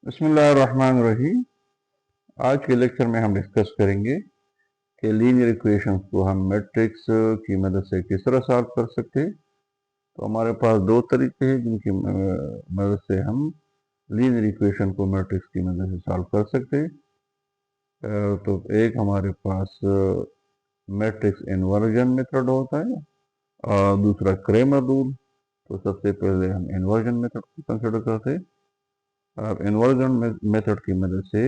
बिस्मिल्लाहिर्रहमानिर्रहीम। आज के लेक्चर में हम डिस्कस करेंगे कि लीनियर इक्वेशंस को हम मैट्रिक्स की मदद से किस तरह सॉल्व कर सकते हैं। तो हमारे पास दो तरीके हैं जिनकी मदद से हम लीनियर इक्वेशन को मैट्रिक्स की मदद से सॉल्व कर सकते हैं। तो एक हमारे पास मैट्रिक्स इन्वर्जन मेथड होता है और दूसरा क्रेमर रूल। तो सबसे पहले हम इन्वर्जन मेथड को कंसिडर करते हैं। अब इन्वर्जन मेथड की मदद से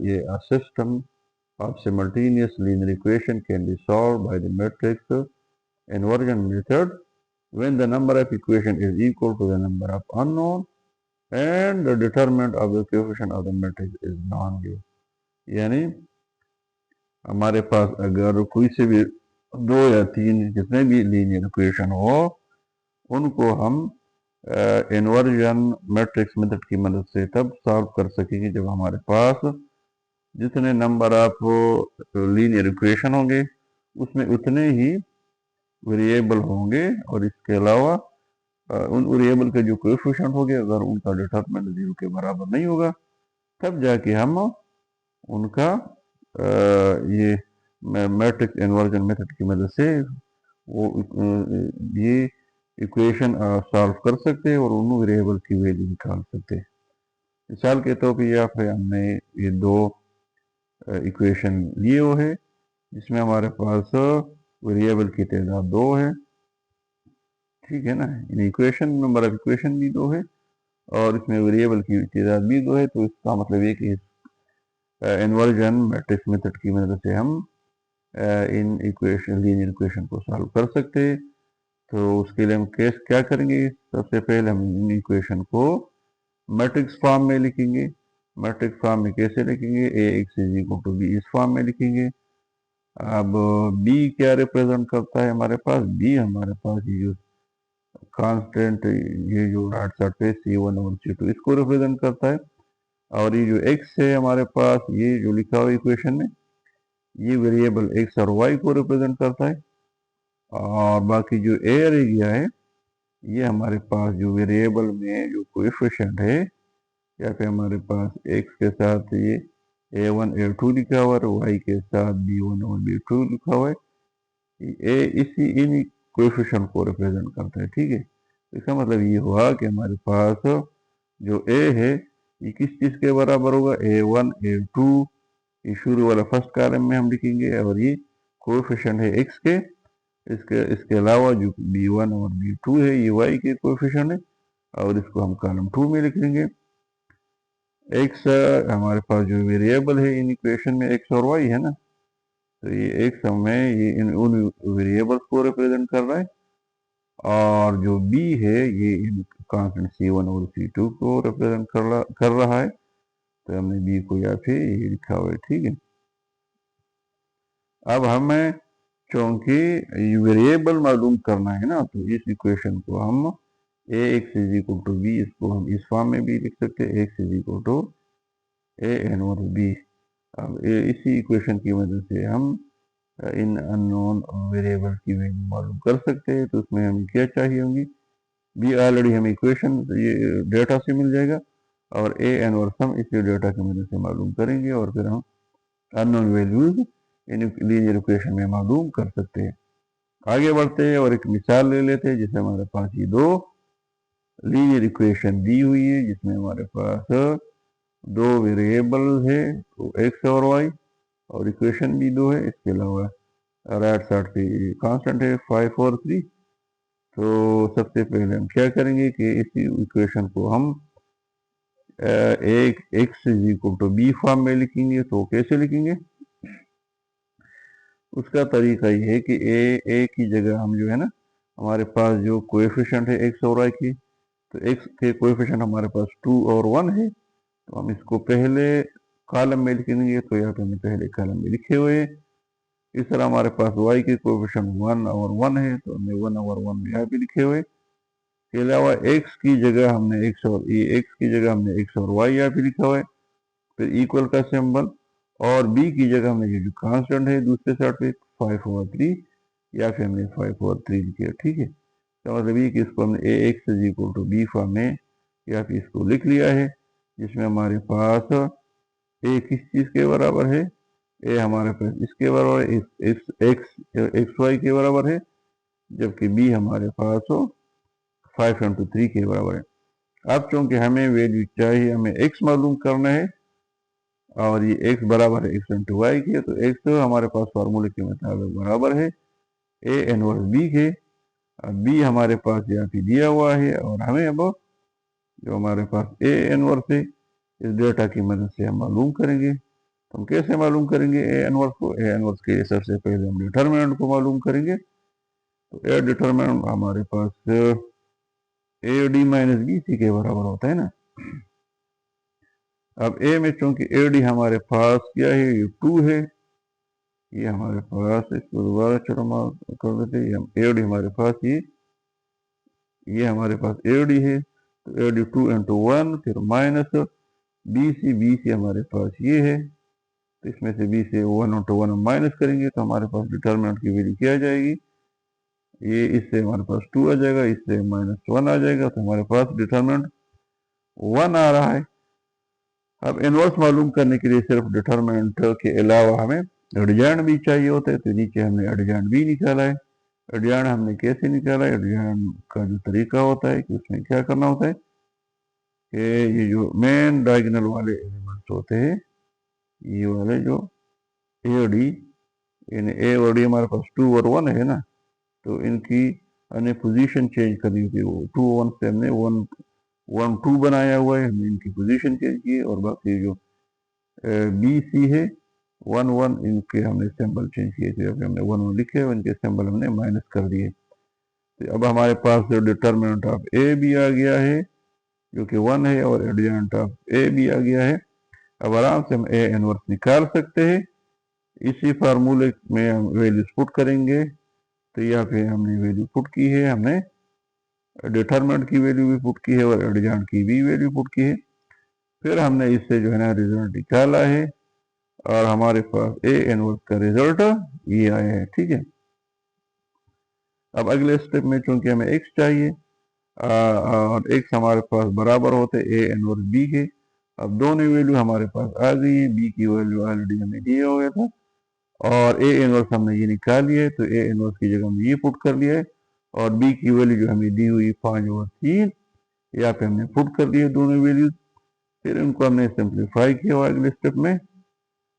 ये system of simultaneous linear equation can be solved by the matrix inversion method when the number of equation is equal to the number of unknown and the determinant of the coefficient of the matrix is non-zero। यानी हमारे पास अगर कोई से भी दो या तीन जितने भी लीनियर इक्वेशन हो उनको हम इन्वर्जन मैट्रिक्स मेथड की मदद से तब सॉल्व कर सकेंगे जब हमारे पास जितने नंबर ऑफ लीनियर इक्वेशन होंगे उसमें उतने ही वेरिएबल होंगे और इसके अलावा उन वेरिएबल के जो कोएफिशिएंट होंगे अगर उनका डिटरमिनेंट 0 के बराबर नहीं होगा तब जाके हम उनका ये मैट्रिक्स इन्वर्जन मेथड की मदद से वो ये इक्वेशन सॉल्व कर सकते हैं और उन वेरिएबल की वैल्यू निकाल सकते हैं। मिसाल के तौर पर यहाँ पे हमने ये दो इक्वेशन लिए हुए है जिसमें हमारे पास वेरिएबल की तादाद 2 है, ठीक है ना। In equation number of equation भी 2 है और इसमें वेरिएबल की तादाद भी 2 है। तो इसका मतलब ये कि इन्वर्जन मैट्रिक्स मेथड की मदद से हम इन इक्वेशन लीनियर इक्वेशन को सॉल्व कर सकते हैं। तो उसके लिए हम क्या करेंगे, सबसे पहले हम इन इक्वेशन को मैट्रिक्स फॉर्म में लिखेंगे। मैट्रिक्स फॉर्म में कैसे लिखेंगे, A X is equal to B, इस फॉर्म में लिखेंगे। अब बी क्या रिप्रेजेंट करता है, हमारे पास बी हमारे पास ये जो कांस्टेंट ये जो राइट साइड पे C1 और C2 इसको रिप्रेजेंट करता है। और ये जो x है हमारे पास ये जो लिखा हुआ इक्वेशन में ये वेरिएबल x और y को रिप्रेजेंट करता है। और बाकी जो a एरिया है ये हमारे पास जो वेरिएबल में जो कोएफिशिएंट है या फिर हमारे पास x के साथ ये a1 a2 लिखा हुआ है, y के साथ b1 और b2 लिखा हुआ है। ए इसी इन कोएफिशिएंट को रिप्रेजेंट करता है, ठीक है। इसका मतलब ये हुआ कि हमारे पास जो a है ये किस चीज के बराबर होगा, a1 a2 ये शुरू वाला फर्स्ट कॉलम में हम लिखेंगे और ये कोएफिशिएंट है x के। इसके अलावा जो b1 और b2 है ये y के कोएफिशिएंट है और इसको हम कॉलम 2 में लिख लेंगे। x हमारे पास जो वेरिएबल है इन इक्वेशन में x और y है ना, तो ये x हमें ये उन वेरिएबल्स को रिप्रेजेंट कर रहा है और जो b है ये इन कांस्टेंट C1 और C2 को रिप्रेजेंट कर रहा है। तो हमने b को यहाँ पे ये लिखा हुआ है, ठीक है। अब हमें चूंकि वेरिएबल मालूम करना है ना, तो इस इक्वेशन को हम ax is equal to b इसको हम इस फॉर्म में भी लिख सकते हैं, x is equal to a inverse b। अब इसी इक्वेशन की मदद से हम इन अननोन वेरिएबल की वैल्यू मालूम कर सकते हैं। तो उसमें हमें क्या चाहिए होंगी, बी ऑलरेडी हमें इक्वेशन ये डेटा से मिल जाएगा और ए इनवर्स हम इसी डेटा की मदद से मालूम करेंगे और फिर हम unknown values in linear equation में मालूम कर सकते हैं। आगे बढ़ते हैं और एक मिसाल ले लेते हैं जिसमें हमारे पास ये दो लीनियर इक्वेशन दी हुई है जिसमें हमारे पास दो वेरिएबल है, तो एक्स और वाई और इक्वेशन भी दो है। इसके अलावा राइट साइड पे कांस्टेंट है 5 और 3। तो सबसे पहले हम क्या करेंगे कि इसी इक्वेशन को हम एक X is equal to B form में लिखेंगे। तो कैसे लिखेंगे, उसका तरीका ये है कि ए की जगह हम जो है ना, हमारे पास जो कोएफिशिएंट है एक्स और वाई की, तो एक्स के कोएफिशिएंट हमारे पास 2 और 1 है। तो हम इसको पहले कॉलम में लिखेंगे, तो यहाँ पे हमने पहले कॉलम में लिखे हुए। इस तरह हमारे पास y के कोएफिशिएंट 1 और 1 है, तो हमने 1 और 1 यहाँ पे लिखे हुए। इसके अलावा x की जगह हमने x और x की जगह हमने x और y यहाँ पे लिखा हुआ है, फिर इक्वल का सिंबल। और b की जगह हमने ये जो कांस्टेंट है दूसरे साइड पे 5 और 3 या फिर हमने 5 और 3 लिखे, ठीक है। तो मतलब ये कि इसको हमने ax is equal to b form में यहाँ पे इसको लिख लिया है, जिसमें हमारे पास ए किस चीज के बराबर है, ए हमारे पास इसके बराबर है, एक्स वाई के बराबर है, जबकि बी हमारे पास 5 × 3 के बराबर है। अब चूंकि हमें वैल्यू चाहिए, हमें x मालूम करना है और ये x बराबर है x × y के, तो x हमारे पास फार्मूले के मुताबिक बराबर है a इनवर्स b के। अब b हमारे पास यहाँ पे दिया हुआ है और हमें अब जो हमारे पास a इनवर्स है इस डेटा की मदद से हम मालूम करेंगे। तो हम कैसे मालूम करेंगे a इनवर्स को? a इनवर्स के लिए सबसे पहले हम डिटरमिनेंट को मालूम करेंगे। तो a डिटरमिनेंट हमारे पास AD - BC के बराबर होता है ना। अब a में चूंकि AD हमारे पास क्या है, ये 2 है, ये हमारे पास, इसको दोबारा चलो कर देते हैं, AD हमारे पास ये हमारे पास AD है, तो AD 2 × 1, फिर माइनस BC हमारे पास ये है, तो इसमें से B से 1 × 1 हम माइनस करेंगे तो हमारे पास डिटरमिनेंट की वैल्यू क्या आ जाएगी, ये इससे हमारे पास 2 आ जाएगा, इससे -1 आ जाएगा, तो हमारे पास डिटरमिनेंट 1 आ रहा है। अब इनवर्स मालूम करने के लिए सिर्फ डिटरमिनेंट के अलावा हमें एडजॉइंट भी चाहिए होता है, तो नीचे हमने एडजॉइंट भी निकाला है। एडजॉइंट हमने कैसे निकाला है? एडजॉइंट का जो तरीका होता है कि उसमें क्या करना होता है कि ये जो मेन डायगोनल वाले एलिमेंट्स होते हैं, ये वाले जो AD, इन A और D हमारे पास 2 और 1 है ना, तो इनकी हमने पोजीशन चेंज करनी होती है। वो 2 1 से हमने 1 2 बनाया हुआ है, हमने इनकी पोजीशन चेंज की, और बाकी जो BC है 1 1, इनके हमने सिंबल चेंज किए थे, अभी हमने 1 1 लिखे हैं, इनके सिंबल हमने माइनस कर दिए। तो अब हमारे पास जो डिटरमिनेंट ऑफ A भी आ गया है जो कि 1 है, और एडजॉइंट ऑफ A भी आ गया है। अब आराम से हम A इनवर्स निकाल सकते हैं। इसी फार्मूले में हम वैल्यूज पुट करेंगे, तो यहाँ पे हमने वैल्यू पुट की है, हमने डिटरमिनेंट की वैल्यू भी पुट की है और एडजॉइंट की भी वैल्यू पुट की है। फिर हमने इससे जो है ना रिजल्ट निकाला है, और हमारे पास A इनवर्स का रिजल्ट ये आया है। ठीक है, अब अगले स्टेप में चूंकि हमें x चाहिए और x हमारे पास बराबर होते A इनवर्स B के। अब दोनों वैल्यू हमारे पास आ गई है, B की वैल्यू ऑलरेडी हमें दिया हुआ था और A इनवर्स हमने ये निकाल लिया है, तो A इनवर्स की जगह हमने ये पुट कर लिया है, और B की वैल्यू जो हमें दी हुई 5/3 यहाँ पे हमने पुट कर दिए दोनों वैल्यूज। फिर इनको हमने सिंप्लीफाई किया हुआ अगले स्टेप में।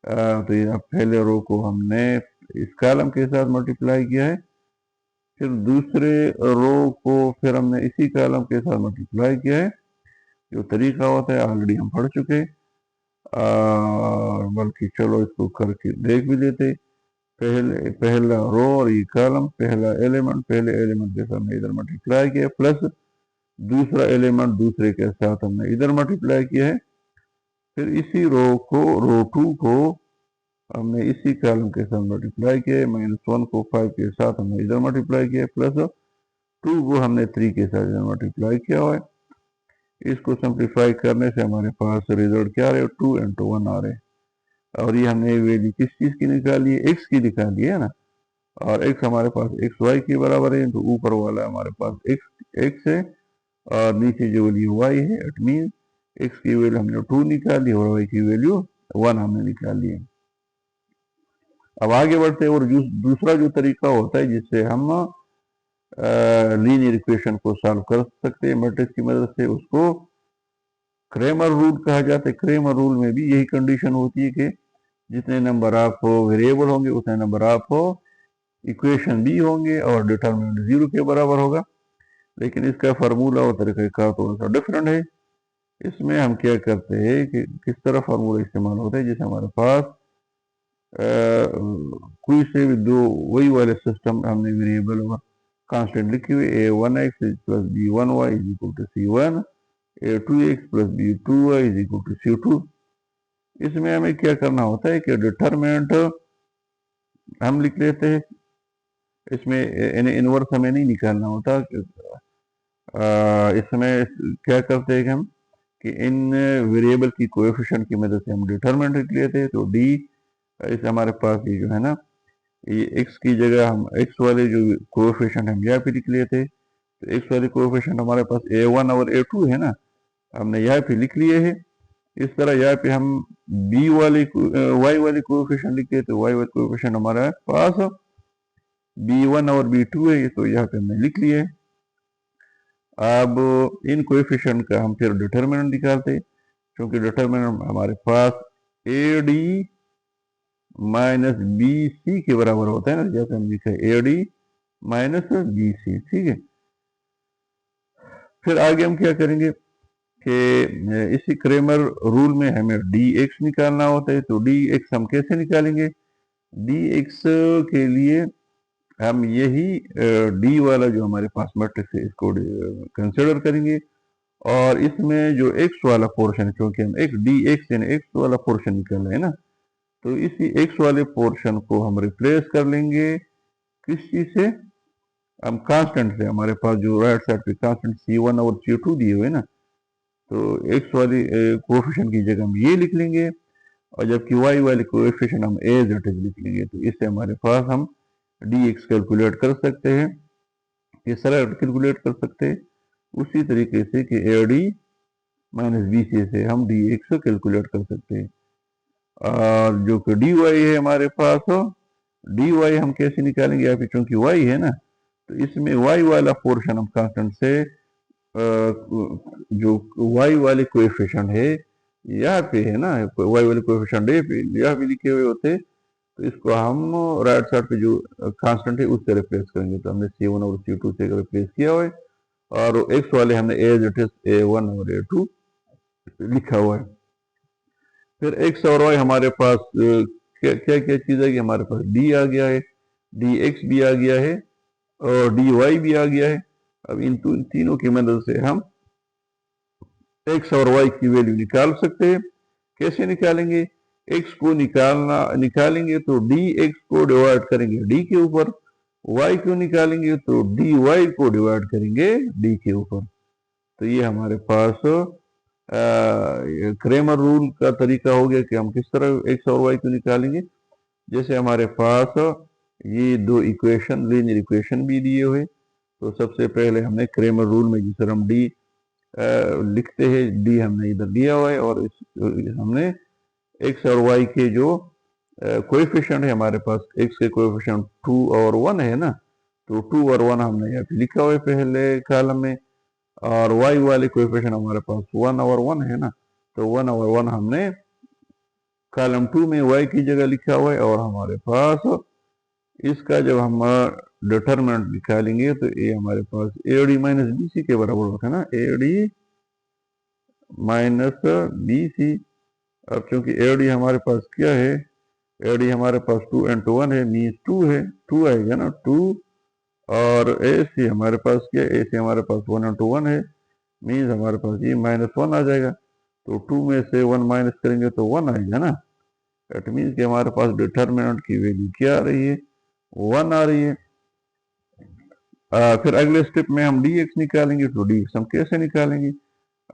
तो ये पहले रो को हमने इस कॉलम के साथ मल्टीप्लाई किया है, फिर दूसरे रो को फिर हमने इसी कॉलम के साथ मल्टीप्लाई किया है। जो तरीका होता है ऑलरेडी हम पढ़ चुके, बल्कि चलो इसको करके देख भी लेते। पहला रो और ये कॉलम, पहले एलिमेंट के साथ हमने इधर मल्टीप्लाई किया, प्लस दूसरा एलिमेंट दूसरे के साथ हमने इधर मल्टीप्लाई किया है। फिर इसी रो 2 को हमने इसी कॉलम के साथ मल्टीप्लाई किया, -1 को 5 के साथ हमने इधर मल्टीप्लाई किया, प्लस 2 को हमने 3 के साथ इधर मल्टीप्लाई किया हुआ है। इसको सिंप्लीफाई करने से हमारे पास रिजल्ट क्या आ रहे हैं, 2 × 1 आ रहे हैं। और ये हमने वैल्यू किस चीज की निकाली है, x की निकाली है ना, और x हमारे पास xy के बराबर है, तो ऊपर वाला हमारे पास x है और नीचे जो वैल्यू y है, इट मीन x की वैल्यू हमने 2 निकाली और y की वैल्यू 1 हमने निकाली है। अब आगे बढ़ते हैं, और दूसरा जो तरीका होता है जिससे हम लीनियर इक्वेशन को सॉल्व कर सकते हैं मैट्रिक्स की मदद से, उसको क्रेमर रूल कहा जाता है। क्रेमर रूल में भी यही कंडीशन होती है कि जितने नंबर ऑफ वेरिएबल होंगे उतने नंबर ऑफ इक्वेशन भी होंगे और डिटरमिनेंट 0 के बराबर होगा। लेकिन इसका फार्मूला और तरीक़ाकार थोड़ा सा डिफरेंट है। इसमें हम क्या करते हैं कि किस तरह फार्मूला इस्तेमाल होता है, जैसे हमारे पास कोई से भी दो वही वाले सिस्टम हमने वेरिएबल और कांस्टेंट लिखी हुई, a1x + b1y = c1, a2x + b2y = c2। इसमें हमें क्या करना होता है कि डिटरमिनेंट हम लिख लेते हैं, इसमें इनवर्स हमें नहीं निकालना होता। इसमें क्या करते हैं हम कि इन वेरिएबल की कोएफिशिएंट की मदद से हम डिटरमिनेंट लिख लेते हैं। तो d इस हमारे पास ये जो है ना, ये x की जगह हम x वाले जो कोएफिशिएंट हम यहाँ पे लिख लेते, तो x वाले कोएफिशिएंट हमारे पास a1 और a2 है ना, हमने यहाँ पे लिख लिए है। इस तरह यहाँ पे हम बी वाले वाई वाले कोएफिशिएंट लिखे, तो वाई वाले कोएफिशिएंट हमारा पास B1 और B2 है, तो यहाँ पे हमने लिख लिए। अब इन कोएफिशिएंट का हम फिर डिटरमिनेंट निकालते, क्योंकि डिटरमिनेंट हमारे पास AD माइनस BC के बराबर होता है ना, जैसे हम लिखे AD माइनस BC, ठीक है। फिर आगे हम क्या करेंगे कि इसी क्रेमर रूल में हमें dx निकालना होता है, तो dx हम कैसे निकालेंगे? dx के लिए हम यही डी वाला जो हमारे पास मैट्रिक्स है इसको कंसिडर करेंगे, और इसमें जो x वाला पोर्शन है, क्योंकि हम एक dx यानी x वाला पोर्शन निकाल रहे हैं ना, तो इसी x वाले पोर्शन को हम रिप्लेस कर लेंगे किस चीज से? हम कांस्टेंट से। हमारे पास जो राइट साइड पे कांस्टेंट C1 और C2 दिए हुए ना, तो x वाली कोएफिशिएंट की जगह हम ये लिख लेंगे, और जबकि y वाले कोएफिशिएंट हम एज इट इज लिख लेंगे। तो इससे हमारे पास हम dx कैलकुलेट कर सकते हैं, इस तरह कैलकुलेट कर सकते हैं उसी तरीके से कि AD माइनस BC से हम dx कैलकुलेट कर सकते हैं। और जो कि dy है हमारे पास, dy हम कैसे निकालेंगे? यहाँ पे चूंकि y है ना, तो इसमें y वाला पोर्शन हम कांस्टेंट से जो y वाले कोएफिशिएंट है यहाँ पे है ना, y वाले कोएफिशिएंट यहाँ पे लिखे हुए होते, तो इसको हम राइट साइड पे जो कांस्टेंट है उससे रिप्लेस करेंगे। तो हमने C1 और C2 से रिप्लेस किया हुआ है, और x वाले हमने एज इट इज A1 और A2 लिखा हुआ है। फिर x और y हमारे पास क्या क्या क्या चीज़ है कि हमारे पास d आ गया है, dx भी आ गया है, और dy भी आ गया है। अब इन तीनों की मदद से हम x और y की वैल्यू निकाल सकते हैं। कैसे निकालेंगे? x को निकालेंगे तो dx को डिवाइड करेंगे d के ऊपर, y को निकालेंगे तो dy को डिवाइड करेंगे d के ऊपर। तो ये हमारे पास क्रेमर रूल का तरीका हो गया कि हम किस तरह x और y को निकालेंगे। जैसे हमारे पास ये दो इक्वेशन, लीनियर इक्वेशन भी दिए हुए, तो सबसे पहले हमने क्रेमर रूल में जिस तरह हम d लिखते हैं, d हमने इधर दिया हुआ है, और हमने x और y के जो कोएफिशिएंट है हमारे पास, x के कोएफिशिएंट 2 और 1 है ना, तो 2 और 1 हमने यहाँ पे लिखा हुआ है पहले कॉलम में, और y वाले कोएफिशिएंट हमारे पास 1 और 1 है ना, तो 1 और 1 हमने कॉलम 2 में y की जगह लिखा हुआ है। और हमारे पास इसका जब हम डिटरमिनेंट निकालेंगे तो ये हमारे पास AD माइनस BC के बराबर होता है ना, AD माइनस BC। अब चूंकि AD हमारे पास क्या है? AD हमारे पास 2 into 1 है, मीन्स 2 है, 2 आएगा ना 2, और AC हमारे पास क्या है? AC हमारे पास 1 into 1 है, मीन्स हमारे पास ये -1 आ जाएगा। तो 2 में से 1 माइनस करेंगे तो 1 आएगा ना। दैट मीन्स कि हमारे पास डिटरमिनेंट की वैल्यू क्या आ रही है? 1 आ रही है। फिर अगले स्टेप में हम dx निकालेंगे, तो dx हम कैसे निकालेंगे?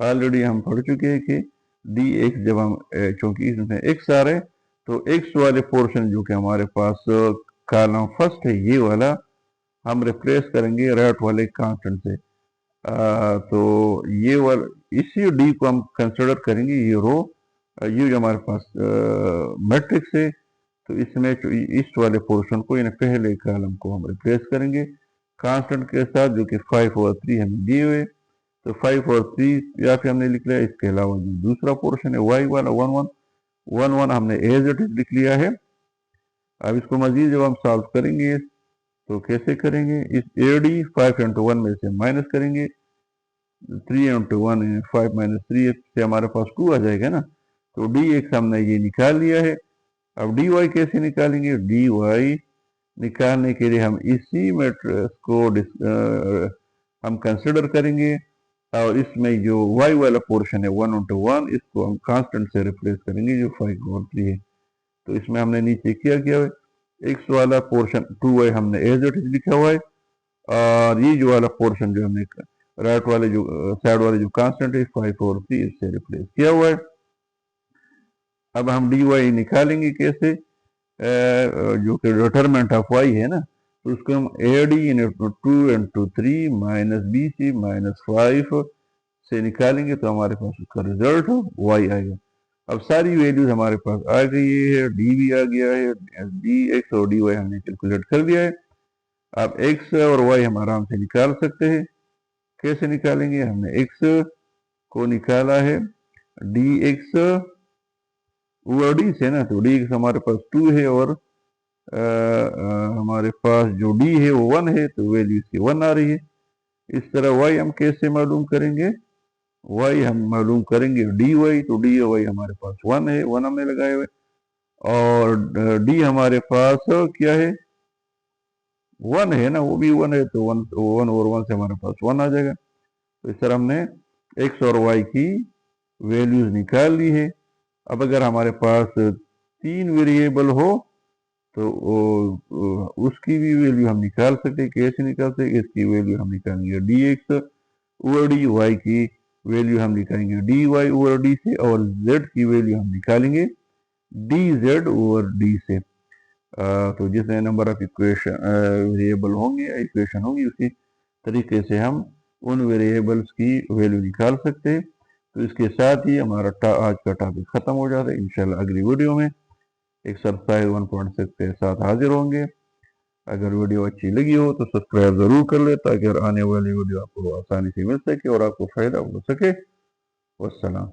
ऑलरेडी हम पढ़ चुके हैं कि dx जब हम चूंकि इसमें x आ रहे हैं, तो x वाले पोर्शन जो कि हमारे पास कॉलम फर्स्ट है ये वाला, हम रिप्लेस करेंगे राइट वाले कांस्टेंट से। तो ये वाला इसी d को हम कंसिडर करेंगे, ये रो, ये जो हमारे पास मैट्रिक्स है, तो इसमें इस वाले पोर्शन को यानी पहले कॉलम को हम रिप्लेस करेंगे कांस्टेंट के साथ, जो कि 5 और 3 हमें दिए हुए। तो 5 और 3 या फिर हमने लिख लिया। इसके अलावा जो दूसरा पोर्शन है y वाला 1 1 हमने एज इट इज लिख लिया है। अब इसको मजीद जब हम सॉल्व करेंगे तो कैसे करेंगे? इस AD 5 into 1 में से माइनस करेंगे, 3 into 1 है, 5 माइनस 3 से हमारे पास 2 आ जाएगा ना। तो dx हमने ये निकाल लिया है। अब dy कैसे निकालेंगे? dy निकालने के लिए हम इसी मैट्रिक्स को हम कंसिडर करेंगे, और इसमें जो y वाला पोर्शन है 1 into 1, इसको हम कांस्टेंट से रिप्लेस करेंगे जो 5 और 3 है। तो इसमें हमने नीचे क्या किया है? x वाला पोर्शन 2y हमने एज इट इज लिखा हुआ है, और ये जो वाला पोर्शन जो हमने राइट वाले जो साइड वाले जो कांस्टेंट है 5 और 3 इससे रिप्लेस किया हुआ है। अब हम dy निकालेंगे कैसे? जो कि डिटरमिनेंट ऑफ y है ना, तो उसको हम AD 2 into 3 minus BC minus 5 से निकालेंगे तो हमारे पास उसका रिजल्ट y आएगा। अब सारी वैल्यूज हमारे पास आ गई है, डी भी आ गया है, डी एक्स और डी वाई हमने कैलकुलेट कर दिया है। अब x और y हम आराम से निकाल सकते हैं। कैसे निकालेंगे? हमने x को निकाला है डी एक्स ओवर डी से ना, तो डी एक्स हमारे पास 2 है और हमारे पास जो डी है वो 1 है, तो वैल्यू इसकी 1 आ रही है। इस तरह y हम कैसे मालूम करेंगे? y हम मालूम करेंगे dy, तो dy हमारे पास 1 है, 1 हमने लगाए हुए, और d हमारे पास क्या है? 1 है ना, वो भी 1 है, तो 1 और 1 से हमारे पास 1 आ जाएगा। तो इस तरह हमने x और y की वैल्यूज निकाल ली है। अब अगर हमारे पास 3 वेरिएबल हो तो उसकी भी वैल्यू हम निकाल सकते हैं। कैसे निकाल सकते हैं? इसकी वैल्यू हम निकालेंगे D X over D, Y की वैल्यू हम निकालेंगे डी वाई ओवर डी से, और z की वैल्यू हम निकालेंगे डी जेड ओवर डी से। तो जितने नंबर ऑफ इक्वेशन वेरिएबल होंगे, इक्वेशन होंगी, उसी तरीके से हम उन वेरिएबल्स की वैल्यू निकाल सकते हैं। तो इसके साथ ही हमारा आज का टॉपिक खत्म हो जाता है। इंशाल्लाह अगली वीडियो में एक्सरसाइज 1.6 के साथ हाजिर होंगे। अगर वीडियो अच्छी लगी हो तो सब्सक्राइब ज़रूर कर ले, ताकि आने वाली वीडियो आपको आसानी से मिल सके और आपको फ़ायदा हो सके। वस्सलाम।